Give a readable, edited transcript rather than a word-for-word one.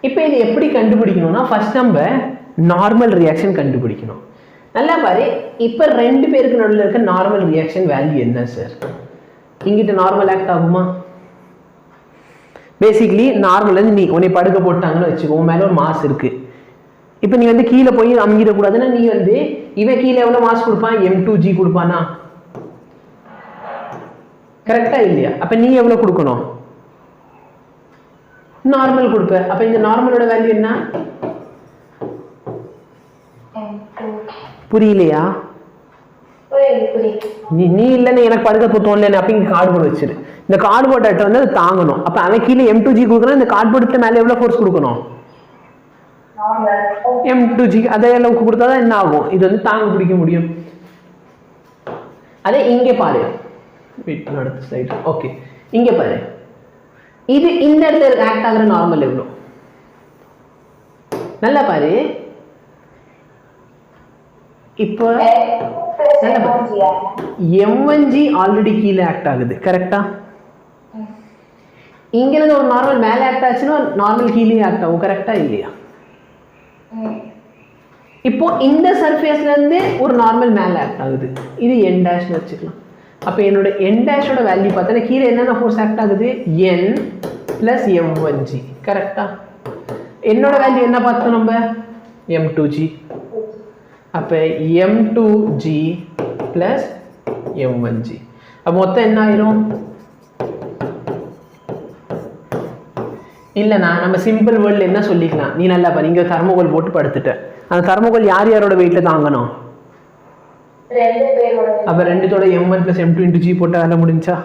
இப்போ இது எப்படி கண்டுபிடிக்கணும்னா ஃபர்ஸ்ட் நம்ம நார்மல் ரியாக்ஷன் கண்டுபிடிக்கணும். நல்லா பாரு, இப்போ ரெண்டு பேருக்கு நடுவில் இருக்க நார்மல் ரியாக்ஷன் வேல்யூ என்ன சார்? இங்கிட்ட நார்மல் ஆக்ட் ஆகுமா? பேசிக்லி நார்மல் வந்து நீ உன்னை படுக்க போட்டாங்கன்னு வச்சுக்கோ, மேலே ஒரு மாஸ் இருக்கு. இப்போ நீ வந்து கீழே போய் அமுங்கிடக்கூடாதுன்னா நீ வந்து இவன் கீழே எவ்வளோ மாஸ் கொடுப்பான்? M2G கொடுப்பானா? கரெக்டா இல்லையா? அப்போ நீ எவ்வளோ கொடுக்கணும்? நார்மல் கொடுப்ப. அப்போ இந்த நார்மலோட வேல்யூ என்ன? புரியலையா? நீ இல்லைன்னு எனக்கு படுக்க போத்தோம் இல்லைன்னு அப்போ இங்கே கார்ட்போர்டு வச்சிரு. இந்த கார்ட்போர்ட் அட்டை வந்து அது தாங்கணும். அப்போ அவன் கீழே M2G கொடுக்குறான், இந்த கார்ட்போர்டு மேலே எவ்வளோ ஃபோர்ஸ் கொடுக்கணும்? M2G. அதே அளவுக்கு கொடுத்தாதான் என்ன ஆகும்? இது வந்து தாங்க பிடிக்க முடியும். அதே இங்கே பாரு, அடுத்த ஸ்லைட். ஓகே, இங்கே பாரு, இது இந்த இடத்துல ஆக்ட் ஆகிற நார்மல் எவ்வளோ? நல்லா பாரு, இப்போ M1G ஆல்ரெடி கீழே ஆக்ட் ஆகுது. கரெக்டா? இங்க இருந்து ஒரு நார்மல் மேலே ஆக்ட் ஆச்சுன்னா நார்மல் கீழே ஆக்ட் ஆகும். கரெக்டா இல்லையா? இப்போ இந்த சர்ஃபேஸ்ல இருந்து ஒரு நார்மல் மேலே ஆக்ட் ஆகுது. இது N டேஷ் வச்சுக்கலாம். அப்போ என்னோட N டேஷோட வேல்யூ பார்த்தா கீழே என்னென்ன ஃபோர்ஸ் ஆக்ட் ஆகுது? N plus M1G. கரெக்டா? என்னோட வேல்யூ என்ன பார்த்தோம் நம்ம? M2G. அப்போ M2G plus M1G. அப்போ மொத்தம் என்ன ஆயிரும்? இல்லைண்ணா, நம்ம சிம்பிள் வேர்ல்டில் என்ன சொல்லிக்கலாம்? நீ நல்லா பாரு, இங்கே தர்மோகோல் போட்டு படுத்துட்ட. அந்த தர்மோகோல் யார் யாரோட வெயிட்டில் தாங்கணும்? அப்போ ரெண்டுத்தோட M1 plus M2 into G போட்டால் வேலை முடிஞ்சா?